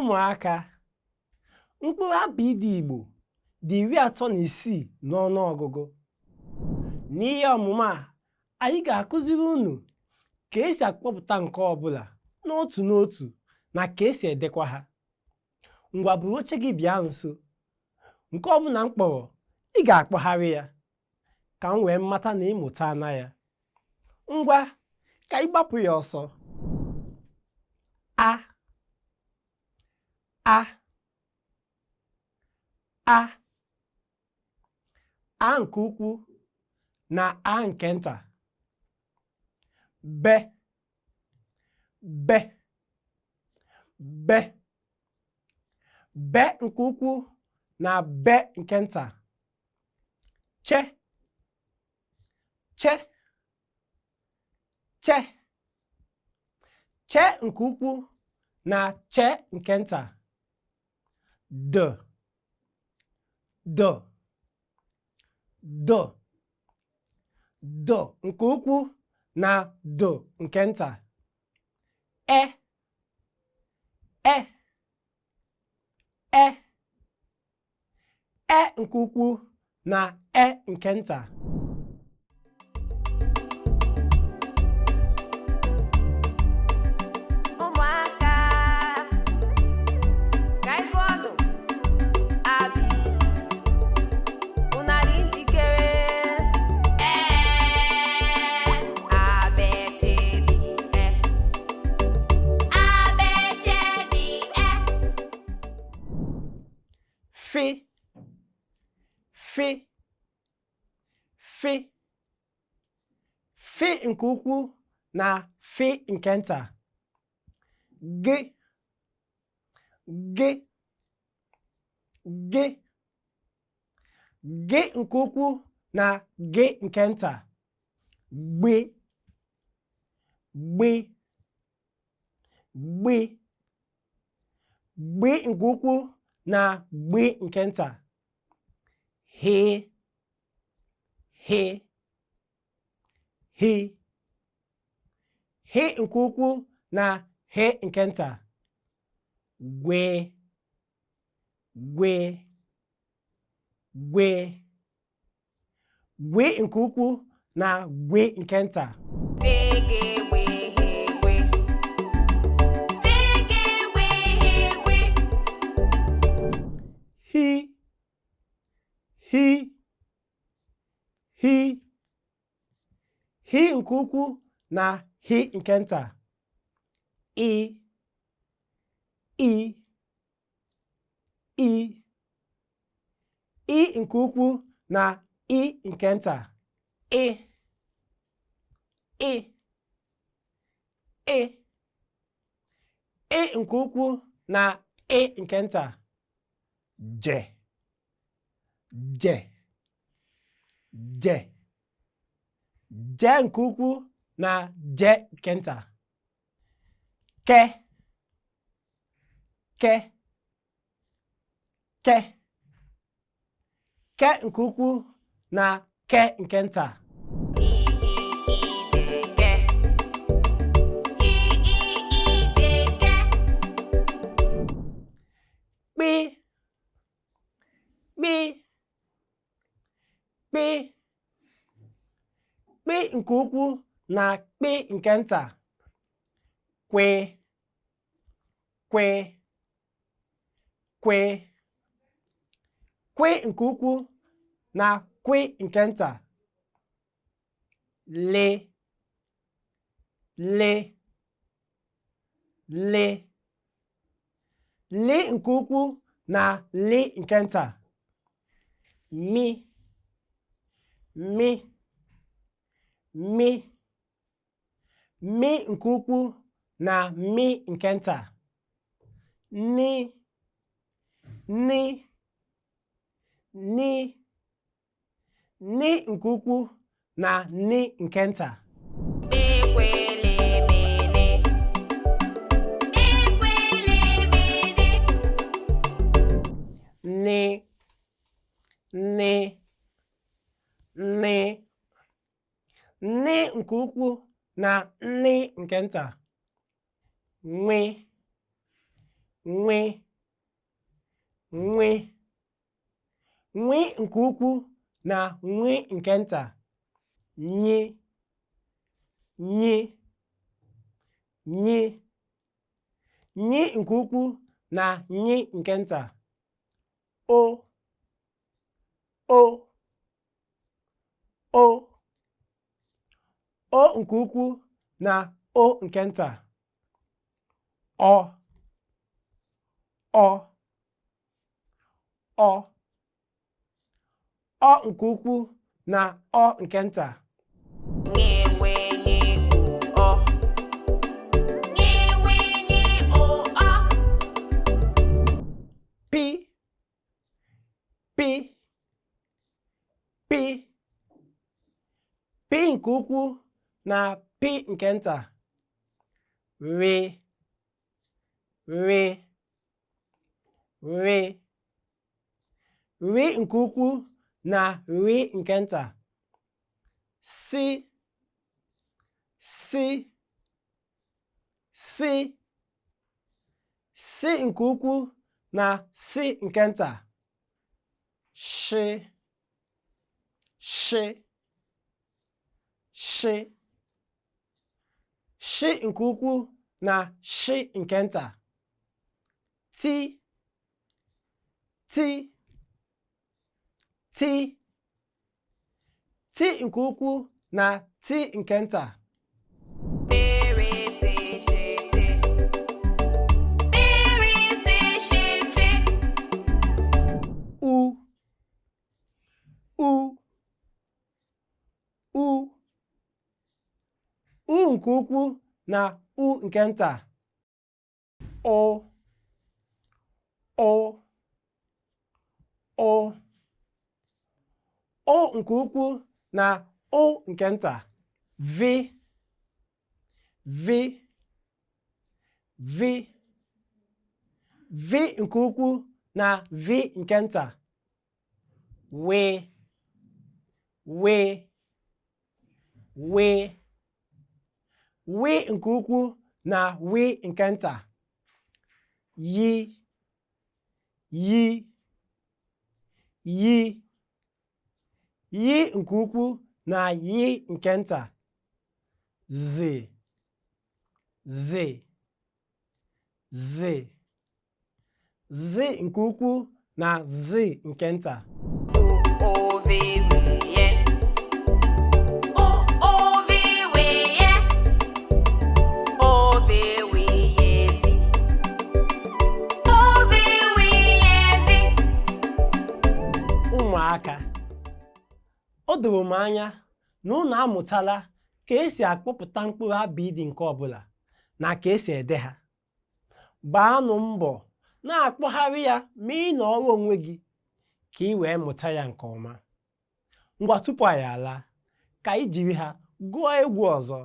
Ụmụaka, mkpụrụ abịdịị Igbo dị 36 n'ọnụọgụgụ. N'ihe ọmụmụ a, anyị ga-akụziri unu ka esi akpọpụta nke ọbụla n'otu n'otu na ka esi edekwa ha. Ngwa buru oche gị bịa nso. Nke ọbụla m kpọrọ, ị ga-akpọgharị ya ka m wee mata na ịmụta na ya. Ngwa, ka ị gbapụ ya ọsọ. A a a a nke ukwu na a nke nta. Be be be be nke ukwu na be nke nta. Che che che che nke ukwu na che nke nta. D d d d nke ukwu na d nke nta. E e e e nke ukwu na e nke nta. Fi fi fi fi nke ukwu na fi nke nta. Gị gị gị gị nke ukwu na gị nke nta. Gbi gbi gbi gbi nke ukwu na gbi nke nta. He he he he nke ukwu na he nke nta. Gwe gwe gwe gwe nke ukwu na gwe nke nta. Hi hi hi hi nke ukwu na hi nke nta. I i i i nke ukwu na i nke nta. I i i i nke ukwu na i nke nta. Je je je je nke ukwu na je nke nta. Ke ke ke ke nke ukwu na ke nke nta. Kpi kpi kpi kpi nke ukwu na kpi nke nta. Kwe kwe kwe kwe nke ukwu na kwe nke nta. Le le le le nke ukwu na le nke nta. Mi mi mi mi nke ukwu na mi nke nta. Ni ni ni ni nke ukwu na ni nke nta. Ni ni ni ni nke ukwu na ni nke nta. Nwe nwi nwi nwi nke ukwu na nwi nke nta. Nyi nyi nyi nyi nke ukwu na nyi nke nta. O o o o nke ukwu na o nke nta. Ọ ọ ọ ọ nke ukwu na ọ nke nta. Pi pi pi pi nke ukwu na pi nke nta. Rị rị rị rị nke ukwu na rị nke nta. Si si si si nke ukwu na si nke nta. Shi shi shi shi nke ukwu na shi nke nta. Ti ti ti ti nke ukwu na ti nke nta. U u u u nke ukwu na u nke nta. Ụ ụ ụ ụ nke ukwu na ụ nke nta. Vi vi vi vi nke ukwu na vi nke nta. Wi wi wi wi nke ukwu na wi nke nta. Yi yi yi yi nke ukwu na yi nke nta. Zi zi zi zi nke ukwu na zi nke nta. Ụmụaka, o doro m anya na unu amụtala ka esi akpọpụta mkpụrụ abịdị nke ọbụla na ka esi ede ha. Gbaanụ mbọ na-akpọgharị ya ma ị nọrọ onwe gị ka ị wee mụta ya nke ọma. Ngwa tupu anyị alaa, ka anyị jiri ha gụọ egwu ọzọ.